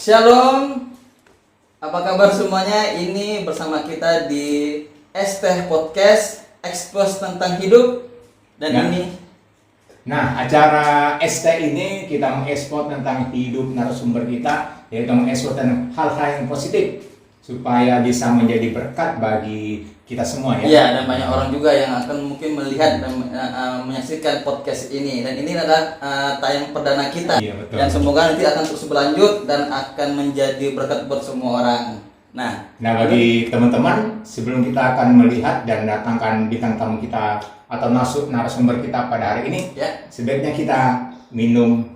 Shalom, apa kabar semuanya? Ini bersama kita di ST Podcast Expose tentang hidup. Dan acara ST ini kita mengekspos tentang hidup narasumber kita, yaitu mengekspos tentang hal-hal yang positif supaya bisa menjadi berkat bagi kita semua ya. Iya, dan banyak orang juga yang akan mungkin melihat dan menyaksikan podcast ini. Dan ini adalah tayang perdana kita. Iya, betul. Dan semoga nanti akan terus berlanjut dan akan menjadi berkat buat semua orang. Nah, bagi teman-teman, sebelum kita akan melihat dan datangkan bintang tamu kita atau narasumber kita pada hari ini, ya, sebaiknya kita minum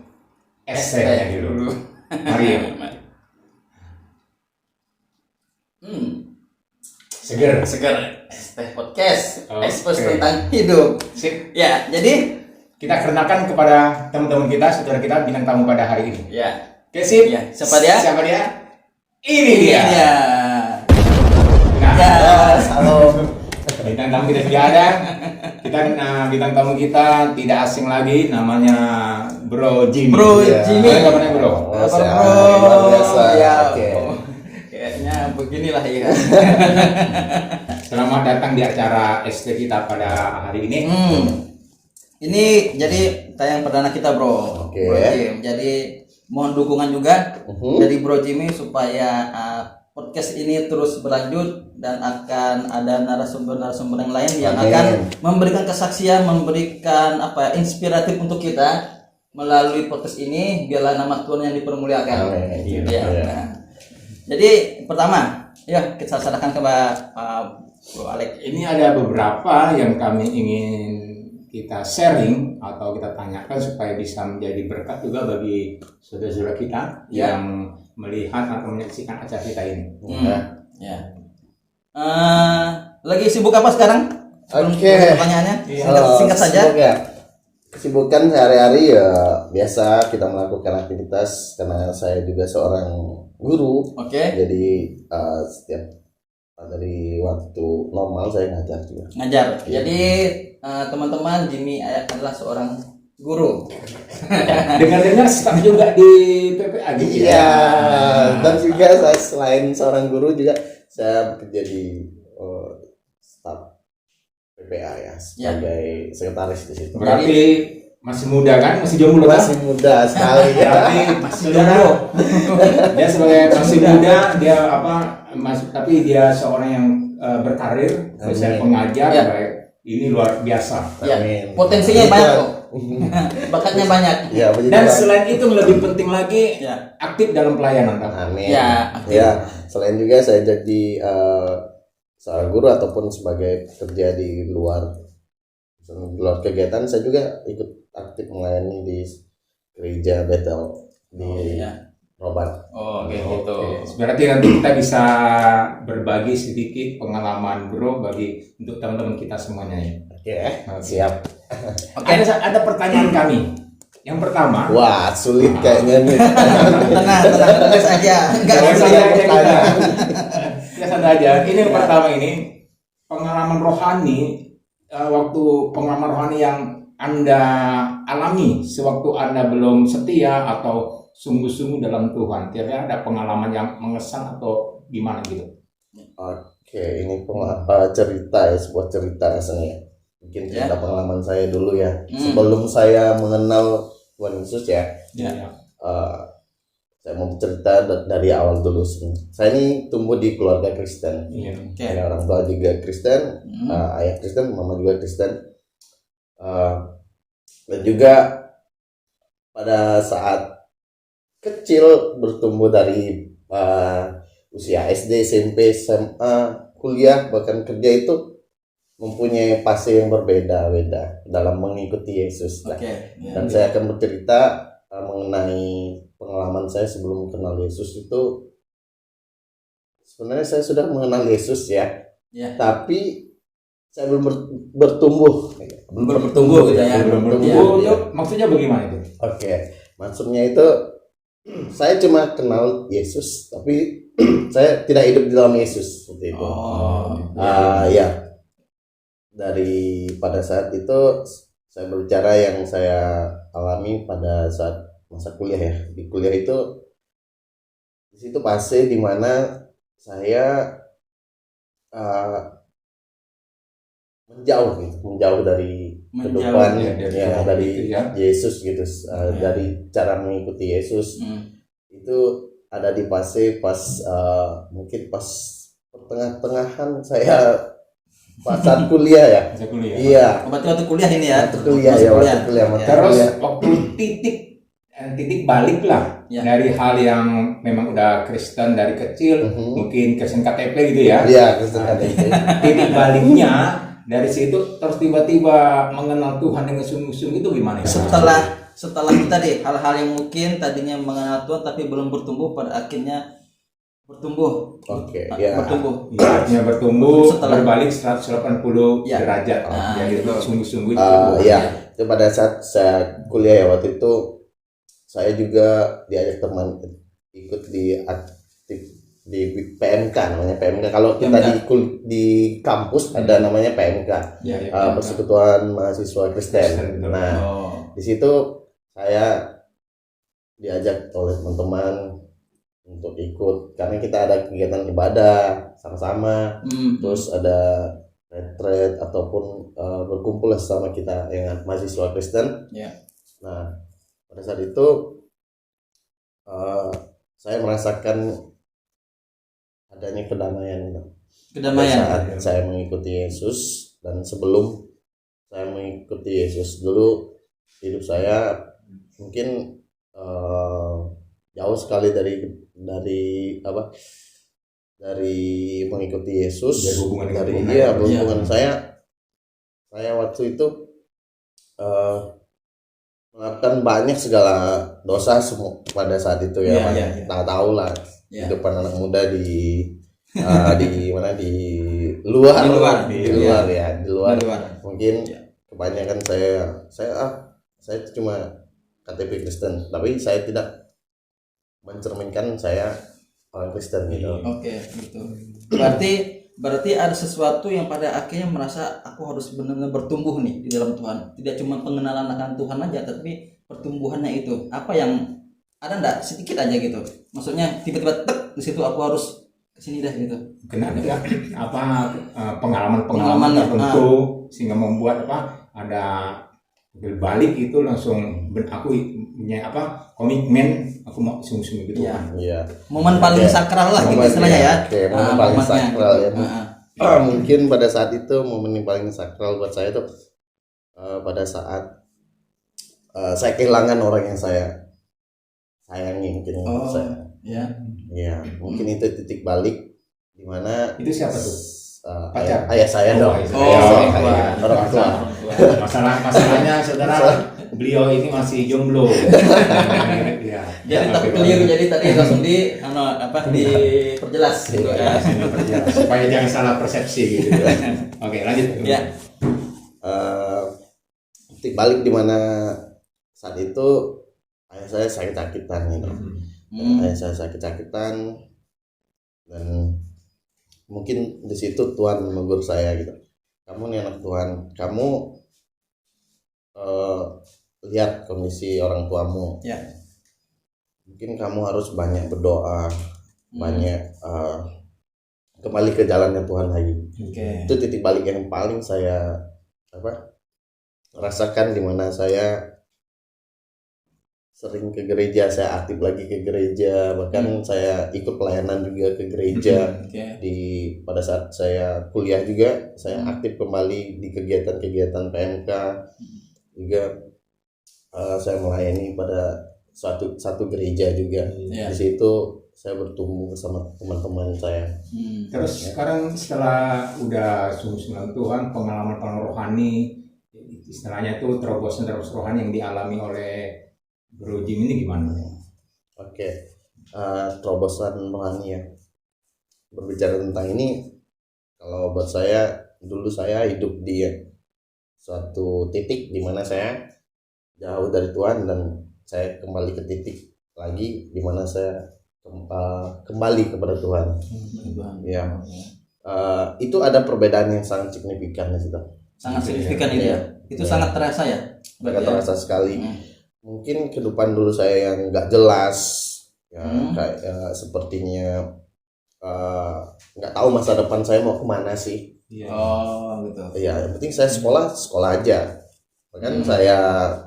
es teh dulu. Mari. Seger. ST Podcast Expose Oke. tentang hidup. Sip. Ya, jadi Kita kenakan kepada teman-teman kita, saudara kita, bintang tamu pada hari ini. ya. Oke, sip. Ya, siapa dia? Ini dia. Nah, Ya. Halo. bintang tamu kita sudah ada. Bintang tamu kita tidak asing lagi, namanya Bro Jimmy. Bro Iya. Jimmy. Apa kabarnya, Bro? Kabar, Sehat, Bro. luar biasa. Ya. Oke. Kayaknya beginilah ya. Selamat datang di acara ST kita pada hari ini. Ini jadi tayang perdana kita, Bro. Oke. Bro Jim. Jadi mohon dukungan juga dari Bro Jimmy supaya podcast ini terus berlanjut dan akan ada narasumber-narasumber yang lain yang Amin. akan memberikan kesaksian, memberikan inspiratif untuk kita melalui podcast ini, biarlah nama Tuhan yang dipermuliakan. Amin. Ya. Iya. Nah. Jadi pertama, ya kita serahkan ke Bro Alex. Ini ada beberapa yang kami ingin kita sharing atau kita tanyakan supaya bisa menjadi berkat juga bagi saudara-saudara kita Ya. yang melihat atau menyaksikan acara kita ini. Ya. Lagi sibuk apa sekarang? Sebelum Oke. kita pertanyaannya, singkat saja. Ya. Kesibukan sehari-hari ya biasa kita melakukan aktivitas karena saya juga seorang guru. Oke. Jadi setiap dari waktu normal saya ngajar juga. Ngajar. Jadi teman-teman, Jimmy adalah seorang guru. Dengar-dengar staff juga di PPA gitu Iya. ya. Dan juga saya selain seorang guru juga saya bekerja di staf PPA ya sebagai sekretaris di situ. Berarti masih muda kan? Masih jomblo kan? Masih muda sekali ya. Berarti Masih saudara, jomblo. dia sebagai masih muda, dia tapi dia seorang yang berkarir, bisa pengajar, Ya. baik. Ini luar biasa. Ya. Amin. Potensinya banyak kok. Bakatnya banyak. Ya, begitu, Dan Pak. selain itu yang lebih penting lagi, Ya. aktif dalam pelayanan kan? Amin. Ya, aktif. Ya, selain juga saya jadi seorang guru ataupun sebagai pekerja di luar kegiatan, saya juga ikut aktif melayani di gereja Bethel di Ya. Roban. Oh, kayak Oke. gitu. Berarti nanti kita bisa berbagi sedikit pengalaman Bro bagi untuk teman-teman kita semuanya ya. Oke, siap. Oke. Ada pertanyaan kami. Yang pertama, Wah, sulit kayaknya nih. Tenang saja. Enggak Jangan usah saja ya. kita. Ya santai aja. Ini yang pertama ini pengalaman rohani, waktu pengalaman rohani yang Anda alami sewaktu Anda belum setia atau sungguh-sungguh dalam Tuhan. Kira-kira ada pengalaman yang mengesan atau gimana gitu? Oke, ini cerita ya, sebuah cerita rasanya. Mungkin cerita pengalaman saya dulu ya. Sebelum saya mengenal Tuhan Yesus ya. Ya. Saya mau cerita dari awal dulu. Saya ini tumbuh di keluarga Kristen. Iya. Oke. Orang tua juga Kristen, ayah Kristen, mama juga Kristen. Dan juga pada saat kecil bertumbuh dari usia SD, SMP, SMA, kuliah, bahkan kerja itu mempunyai fase yang berbeda-beda dalam mengikuti Yesus. Oke. Dan saya akan bercerita mengenai pengalaman saya sebelum kenal Yesus itu. Sebenarnya saya sudah mengenal Yesus ya, tapi saya belum bertumbuh. Belum bertumbuh gitu ya. Belum bertumbuh. bertumbuh. Ya. Maksudnya bagaimana itu? Oke, maksudnya itu saya cuma kenal Yesus, tapi saya tidak hidup di dalam Yesus seperti itu. Ya, dari pada saat itu saya berbicara yang saya alami pada saat masa kuliah ya. Di kuliah itu di situ fase dimana saya menjauh dari kehidupan dari Yesus gitu, dari cara mengikuti Yesus. Itu ada di fase pas mungkin pas pertengahan saya saat kuliah ya. Iya. Waktu kuliah ini ya. Waktu kuliah. Terus waktu titik balik lah dari hal yang memang udah Kristen dari kecil, mungkin Kristen KTP gitu ya. Iya, Kristen KTP. Titik baliknya dari situ terus tiba-tiba mengenal Tuhan dengan sungguh-sungguh itu gimana ya? Setelah kita deh hal-hal yang mungkin tadinya mengenal Tuhan tapi belum bertumbuh, pada akhirnya bertumbuh. Oke, bertumbuh. Ya, artinya bertumbuh Setelah berbalik 180 derajat. Itu sungguh-sungguh itu. Itu pada saat saya kuliah ya, waktu itu saya juga diajak teman ikut di aktif di PMK, namanya PMK. Kalau kita di kampus ada namanya PMK, Persekutuan Mahasiswa Kristen. Nah, di situ saya diajak oleh teman-teman untuk ikut karena kita ada kegiatan ibadah sama-sama, terus ada retreat ataupun berkumpul sama kita yang mahasiswa Kristen. Nah, pada saat itu saya merasakan adanya kedamaian saat saya mengikuti Yesus. Dan sebelum saya mengikuti Yesus dulu, hidup saya mungkin jauh sekali dari mengikuti Yesus, dari hubungan saya waktu itu melakukan banyak segala dosa semua pada saat itu ya. Nah, tahu lah kehidupan anak muda di mana di luar. Mungkin kebanyakan saya cuma KTP Kristen, tapi saya tidak mencerminkan saya orang Kristen gitu. Oke, gitu. Berarti ada sesuatu yang pada akhirnya merasa aku harus benar-benar bertumbuh nih di dalam Tuhan. Tidak cuma pengenalan akan Tuhan aja, tapi pertumbuhannya itu. Apa yang ada enggak sedikit aja gitu. Maksudnya tiba-tiba di situ aku harus kesini dah gitu. Kenapa pengalaman tertentu sehingga membuat ada berbalik itu langsung aku punya komitmen aku mau sungguh-sungguh gitu. Momen paling sakral lah gitu istilahnya ya. Momen paling sakral ya. Mungkin pada saat itu momen yang paling sakral buat saya itu pada saat saya kehilangan orang yang saya sayangi mungkin. Mungkin itu titik balik di mana. Itu siapa tuh? Ayah saya dong. Orang tua. Masalahnya saudara, beliau ini masih jomblo. Jadi tak keliru, jadi tadi langsung diperjelas gitu ya. Supaya jangan salah persepsi gitu. Oke, lanjut. Titik balik di mana saat itu ayah saya sakit-sakitan gitu. Ayah saya sakit-sakitan dan mungkin di situ Tuhan menegur saya gitu. Kamu nih anak Tuhan, kamu lihat kondisi orang tuamu. Mungkin kamu harus banyak berdoa, banyak kembali ke jalannya Tuhan lagi. Itu titik balik yang paling saya rasakan, di mana saya sering ke gereja, saya aktif lagi ke gereja, bahkan saya ikut pelayanan juga ke gereja. Pada saat saya kuliah juga saya aktif kembali di kegiatan-kegiatan PMK juga. Saya melayani pada satu gereja juga. Di situ saya bertumbuh bersama teman-teman saya. Terus sekarang setelah udah sungguh-sungguh Tuhan, pengalaman rohani, istilahnya itu terobosan rohani yang dialami oleh Bro Jim ini gimana? Terobosan rohani ya. Berbicara tentang ini, kalau buat saya, dulu saya hidup di suatu titik di mana saya jauh dari Tuhan, dan saya kembali ke titik lagi di mana saya kembali kepada Tuhan. Itu ada perbedaan yang sangat signifikan di situ. Sangat signifikan itu ya. Itu sangat terasa ya. Sangat terasa sekali. Mungkin kehidupan dulu saya yang nggak jelas, ya kayak sepertinya nggak tahu masa depan saya mau kemana sih. Iya. Oh gitu. Ya yang penting saya sekolah aja. Bahkan saya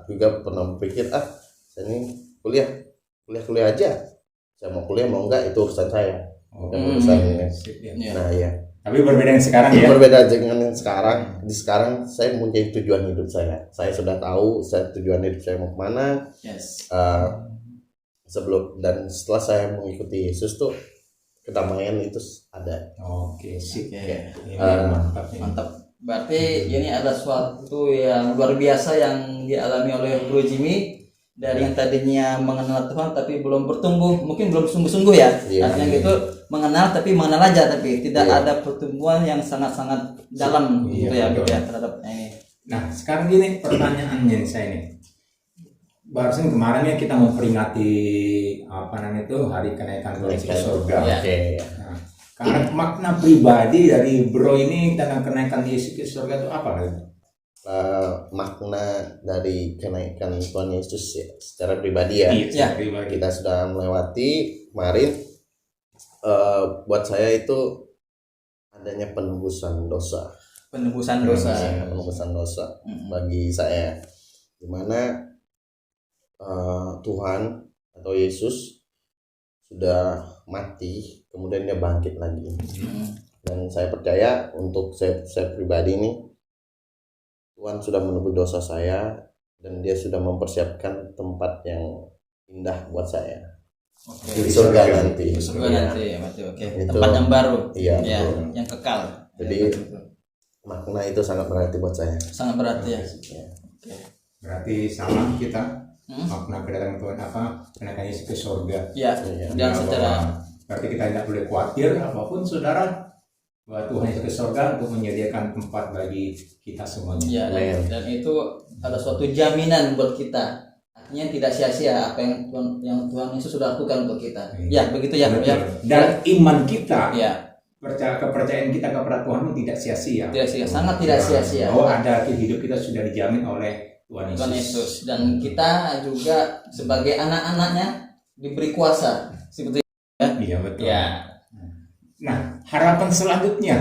juga pernah berpikir saya ini kuliah aja. Saya mau kuliah mau enggak itu urusan saya, bukan urusan ini. Ya. Nah ya. Tapi berbeda yang sekarang ya. Berbeda dengan yang sekarang. Di sekarang saya mempunyai tujuan hidup saya. Saya sudah tahu tujuan hidup saya mau kemana. Yes. Sebelum dan setelah saya mengikuti Yesus tuh kedamaian itu ada. Oke, sip. Oke. Mantap nih. Mantap. Berarti ini ada suatu yang luar biasa yang dialami oleh Bro Jimmy, dari yang tadinya mengenal Tuhan tapi belum bertumbuh, mungkin belum sungguh-sungguh ya. Iya. Artinya gitu, mengenal tapi mengenal aja, tapi tidak Iya. ada pertumbuhan yang sangat-sangat dalam gitu ya, gitu ya terhadap ini. Nah, sekarang gini pertanyaannya saya nih. Barusan kemarin ya kita memperingati hari kenaikan Tuhan Yesus ke surga. Iya. Oke. Nah, karena makna pribadi dari Bro ini tentang kenaikan Yesus ke surga itu apa lagi? Makna dari kenaikan Tuhan Yesus ya, secara pribadi ya. Iya, pribadi. Kita sudah melewati kemarin. Buat saya itu adanya penebusan dosa. Penebusan dosa. Penebusan dosa bagi saya, dimana Tuhan atau Yesus sudah mati kemudian dia bangkit lagi. Dan saya percaya untuk saya pribadi ini, Tuhan sudah menebus dosa saya dan dia sudah mempersiapkan tempat yang indah buat saya. Oke. Di surga nanti. Di surga Iya. nanti, berarti oke. Itu- Tempat yang baru. Iya, Ya, betul. yang kekal. Jadi, Ya, betul. Makna itu sangat berarti buat saya. Sangat berarti ya. Ya. Oke. Berarti sama kita makna kedatangan Tuhan kenaikan Yesus ke surga. Ya, Iya. dan Ya, secara berarti kita tidak boleh khawatir apapun saudara, bahwa Tuhan Yesus ke surga untuk menyediakan tempat bagi kita semuanya. ya, Amen. dan itu ada suatu jaminan buat kita. Artinya tidak sia-sia apa yang Tuhan Yesus sudah lakukan untuk kita. Ya, begitu ya, Bro, ya. Dan iman kita, Ya, kepercayaan kita kepada Tuhan itu tidak sia-sia. tidak sia, sangat tidak sia-sia. Bahwa ada hidup kita sudah dijamin oleh Tuhan Yesus. Tuhan Yesus, dan kita juga sebagai anak-anaknya diberi kuasa seperti Iya betul. ya. Nah, harapan selanjutnya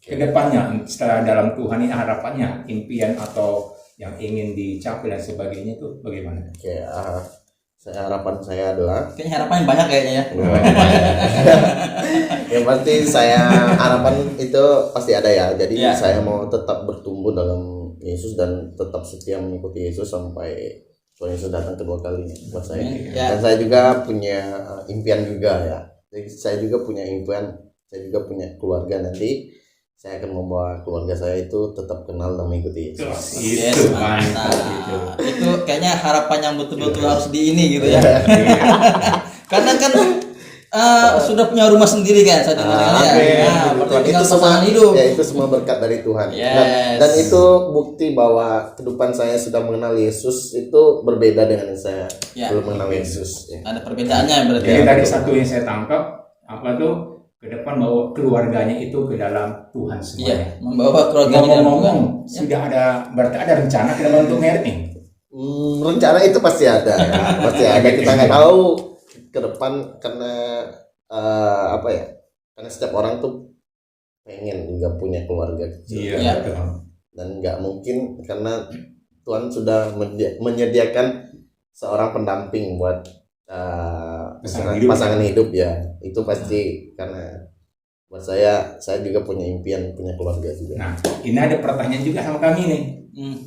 ke depannya setelah dalam Tuhan ini harapannya, impian atau yang ingin dicapai dan sebagainya itu bagaimana? Oke, harapan saya adalah Kayaknya harapannya banyak kayaknya ya. yang pasti saya harapan itu pasti ada ya. Jadi Ya. saya mau tetap bertumbuh dalam Yesus dan tetap setia mengikuti Yesus sampai Tuhan Yesus datang kedua kalinya buat saya. Ya. Dan saya juga punya impian juga ya. Jadi saya juga punya impian, saya juga punya keluarga nanti. Saya akan membawa keluarga saya itu tetap kenal dan mengikuti Yesus. Yes, Itu mantap. mantap. Itu kayaknya harapan yang betul-betul harus di ini gitu ya. Karena kan sudah punya rumah sendiri kan saya dengar ya. Nah, berarti tinggal pasangan hidup. Ya itu semua berkat dari Tuhan. Yes. Dan itu bukti bahwa kehidupan saya sudah mengenal Yesus itu berbeda dengan yang saya Ya. belum mengenal Yesus. Ya. Ada perbedaannya berarti. Jadi Ya. tadi satu yang saya tangkap apa tuh ke depan bawa keluarganya itu ke dalam Tuhan Iya, semuanya. membawa keluarga di dalam Tuhan. Ngomong-ngomong, sudah ada berarti ada rencana ke depan untuk merit nih. Rencana itu pasti ada, ya. Pasti ada. Kita nggak tahu ke depan karena apa ya? Karena setiap orang tuh pengen juga punya keluarga kecil. Iya. betul. Dan nggak mungkin karena Tuhan sudah menyediakan seorang pendamping buat pasangan hidup ya. Itu pasti karena buat saya juga punya impian punya keluarga juga. Nah, ini ada pertanyaan juga sama kami nih.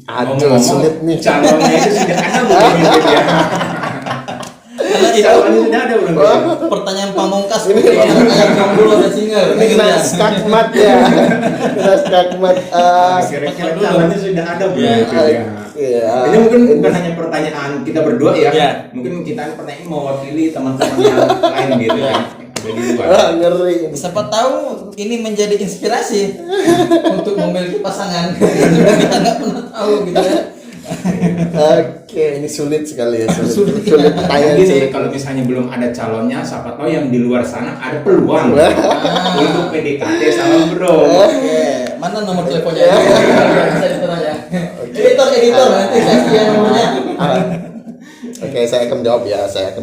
Aduh, sulit nih. Calonnya itu sudah ada belum gitu ya? Karena itu Calonnya sudah ada belum? pertanyaan pamungkas ini yang jomblo dan single. Ini Gitu kena ya. skakmat ya. Kena skakmat. Kira-kira calonnya sudah ada belum Ya, gitu ya? Iya. Ini mungkin bukan hanya pertanyaan kita berdua ya. Ya. Mungkin kita pertanyaan mewakili teman-teman yang lain gitu ya. Ada di luar. Ngeri. Siapa tahu ini menjadi inspirasi untuk memiliki pasangan. Kita nggak pernah tahu gitu ya. Oke, ini sulit sekali ya. Sulit pertanyaan Gini, sulit. kalau misalnya belum ada calonnya, siapa tahu yang di luar sana ada peluang untuk PDKT sama Bro. Oke, mana nomor teleponnya? Bisa ditanya. Editor nanti saya nomornya. Oke, saya akan jawab ya. Saya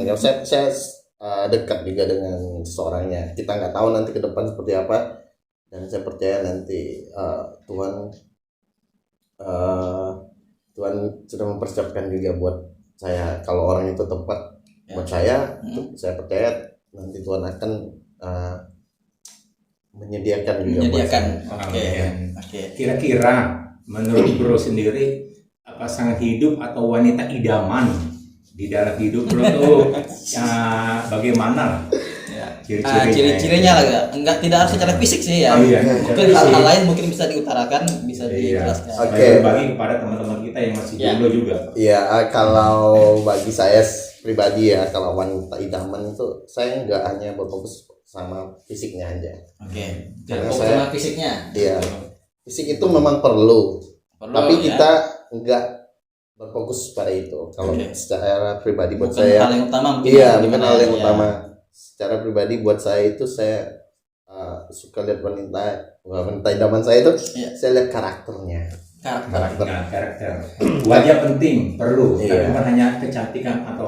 dekat juga dengan seseorangnya. Kita nggak tahu nanti ke depan seperti apa, dan saya percaya nanti Tuhan Tuhan sudah mempersiapkan juga buat saya. Kalau orang itu tepat buat saya, saya percaya nanti Tuhan akan menyediakan juga buat saya. Oke. Kira-kira menurut bro sendiri, pasangan hidup atau wanita idaman di dalam hidup bro tuh bagaimana? Ciri-cirinya lah ya. Tidak harus secara fisik sih ya. Mungkin hal-hal lain mungkin bisa diutarakan, bisa dijelaskan. Bagi kepada teman-teman kita yang masih jomblo juga. Iya, kalau bagi saya pribadi ya, kalau wanita idaman itu saya nggak hanya berfokus sama fisiknya aja. Karena saya fisiknya. Iya. Fisik itu memang perlu tapi kita nggak berfokus pada itu. Kalau secara pribadi buat bukan saya, hal yang utama. Bukan hal yang utama. Secara pribadi buat saya itu saya suka lihat wanita idaman saya itu, saya lihat karakternya. Karakter. Wajah penting, perlu, tapi bukan hanya kecantikan atau.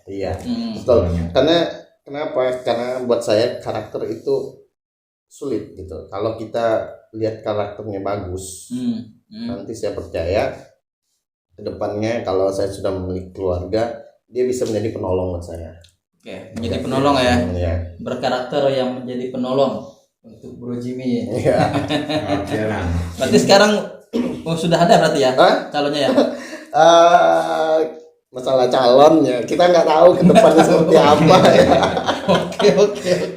Betul. Karena kenapa? Karena buat saya karakter itu sulit gitu. Kalau kita lihat karakternya bagus, nanti saya percaya kedepannya kalau saya sudah memiliki keluarga, dia bisa menjadi penolong buat saya. Menjadi penolong ya. Berkarakter yang menjadi penolong untuk Bro Jimmy. Berarti sekarang sudah ada berarti ya calonnya ya? Masalah calon ya kita nggak tahu ke depannya seperti apa ya. Oke.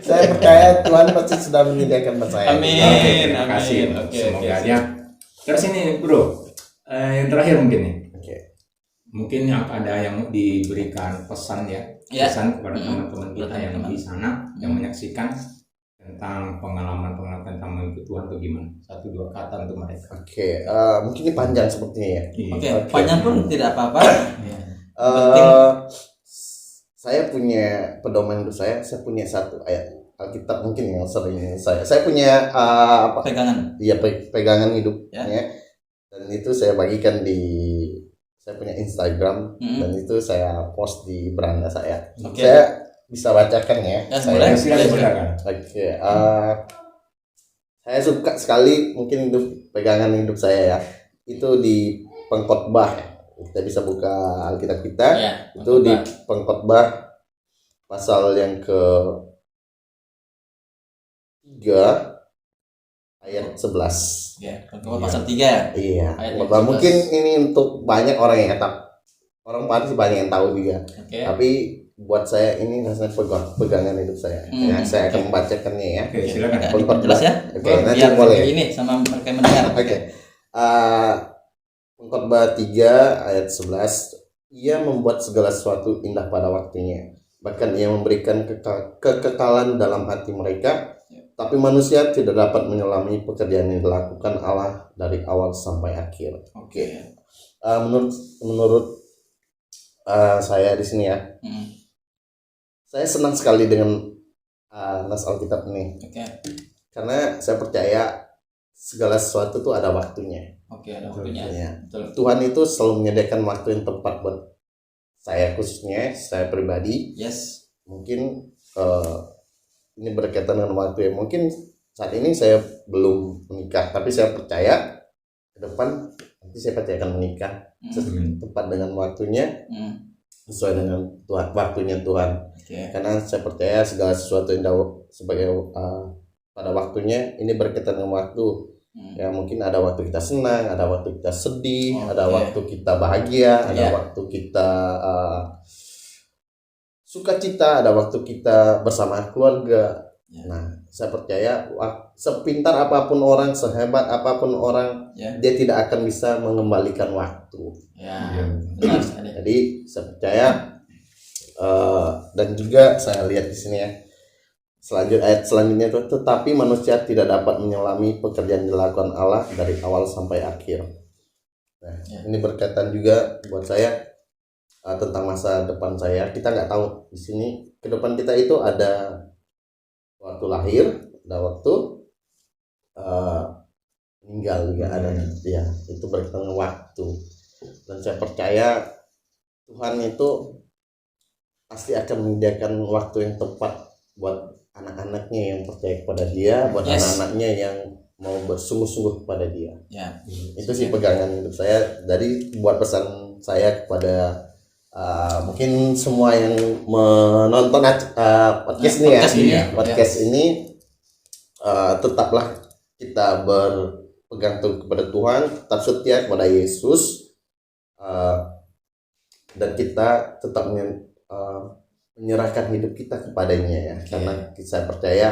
Saya percaya Tuhan pasti sudah menyediakan buat saya. Amin. Terima kasih. Semoga aja. Terus ini bro, yang terakhir mungkin nih. Mungkin ada yang diberikan pesan pesan kepada teman-teman kita yang di sana yang menyaksikan tentang pengalaman tentang mengikut Tuhan itu gimana? 1-2 kata untuk mereka. Mungkin ini panjang sepertinya ya. Panjang pun tidak apa-apa. Saya punya pedoman hidup saya punya satu ayat Alkitab mungkin yang sering saya punya pegangan. Iya, pegangan hidupnya. Dan itu saya bagikan saya punya Instagram dan itu saya post di beranda saya. Saya bisa bacakan ya. Silakan. Saya suka sekali mungkin pegangan hidup saya ya. Itu di Pengkhotbah. Kita bisa buka Alkitab kita. Itu di Pengkhotbah pasal yang ke-3 ayat 11. Pasal 3 ya. Iya. Mungkin ini untuk banyak orang yang tahu. Orang pasti banyak yang tahu juga. Tapi buat saya ini rasanya pegangan hidup saya. Saya akan membacakannya ya. Silakan. Jelas ya. Nanti boleh. Ini sama mereka mendengar. Pengkhotbah 3 ayat 11. Ia membuat segala sesuatu indah pada waktunya. Bahkan ia memberikan kekekalan dalam hati mereka. Tapi manusia tidak dapat menyelami pekerjaan yang dilakukan Allah dari awal sampai akhir. Menurut saya di sini ya, saya senang sekali dengan nas Alkitab ini, karena saya percaya segala sesuatu itu ada waktunya. Ada waktunya. Tuhan itu selalu menyediakan waktu yang tepat buat saya, khususnya saya pribadi. Mungkin ini berkaitan dengan waktu ya. Mungkin saat ini saya belum menikah, tapi saya percaya ke depan nanti saya pasti akan menikah tepat dengan waktunya, sesuai dengan waktunya Tuhan. Karena saya percaya segala sesuatu yang sebagai pada waktunya ini berkaitan dengan waktu. Ya mungkin ada waktu kita senang, ada waktu kita sedih, ada waktu kita bahagia, ada waktu kita sukacita, ada waktu kita bersama keluarga. Nah, saya percaya sepintar apapun orang, sehebat apapun orang, dia tidak akan bisa mengembalikan waktu. Jadi saya percaya dan juga saya lihat di sini ya. Ayat selanjutnya itu, tetapi manusia tidak dapat menyelami pekerjaan yang dilakukan Allah dari awal sampai akhir. Nah, ini berkaitan juga buat saya tentang masa depan saya. Kita nggak tahu di sini ke depan kita itu ada waktu lahir, ada waktu meninggal juga ada. Itu berkaitan dengan waktu. Dan saya percaya Tuhan itu pasti akan menyediakan waktu yang tepat buat anak-anaknya yang percaya kepada dia, buat Yes. anak-anaknya yang mau bersungguh-sungguh kepada dia. Ya. Itu sih pegangan hidup saya. Dari buat pesan saya kepada mungkin semua yang menonton podcast ini ya, podcast ini ya. podcast ini tetaplah kita berpegang teguh kepada Tuhan, tetap setia kepada Yesus, dan kita tetap menyerahkan hidup kita kepadanya ya, karena saya percaya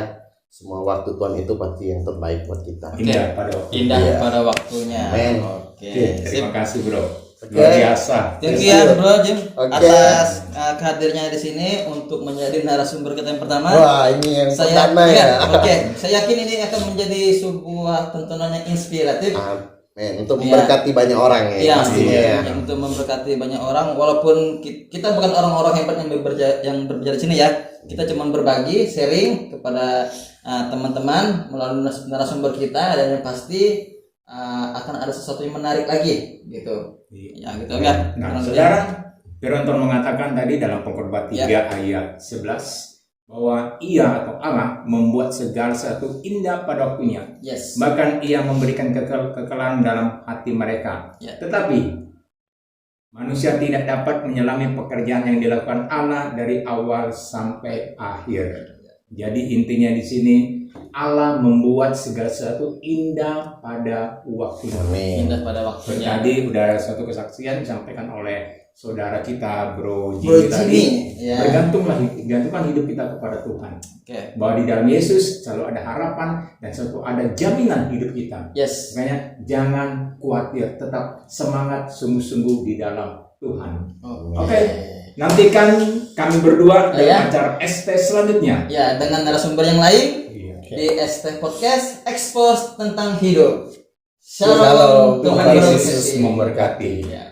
semua waktu Tuhan itu pasti yang terbaik buat kita. Indah pada waktu. Indah Iya. pada waktunya. Amen. Oke. Terima Sip. kasih bro. Oke. Luar biasa. Thank you ya Bro Jim Oke. atas kehadirnya di sini untuk menjadi narasumber kita yang pertama. Wah, ini yang Saya pertama ya. Oke, saya yakin ini akan menjadi sebuah tontonan yang inspiratif. Amin. Untuk Iya. memberkati banyak orang ya, Iya, pastinya ya. untuk memberkati banyak orang. Walaupun kita bukan orang-orang hebat yang berbicara di sini ya, kita cuma berbagi, sharing kepada teman-teman melalui narasumber kita, dan yang pasti akan ada sesuatu yang menarik lagi, gitu. Ya, gitu ya. Nah, Kurang lebih. saudara, Firman Tuhan mengatakan tadi dalam Pengkhotbah 3 Ya. ayat 11 bahwa Ia atau Allah membuat segala sesuatu indah pada waktunya. Yes. Bahkan Ia memberikan kekekalan dalam hati mereka. Ya. Tetapi manusia tidak dapat menyelami pekerjaan yang dilakukan Allah dari awal sampai akhir. Jadi intinya di sini Allah membuat segala sesuatu indah pada waktunya. Amin. Indah pada waktunya. Tadi udah suatu kesaksian disampaikan oleh saudara kita Bro Bro Jimmy tadi. Jimmy, ya. Gantungkan hidup kita kepada Tuhan. Oke. Bahwa di dalam Yesus selalu ada harapan dan selalu ada jaminan hidup kita. Yes. Makanya jangan khawatir, tetap semangat sungguh-sungguh di dalam Tuhan. Oke. Nantikan kami berdua dalam Ya. acara ST selanjutnya. Ya, dengan narasumber yang lain Iya. di ST Podcast Expose tentang hidup. Shalom. Tuhan Tuhan Yesus memberkati. memberkati. Ya.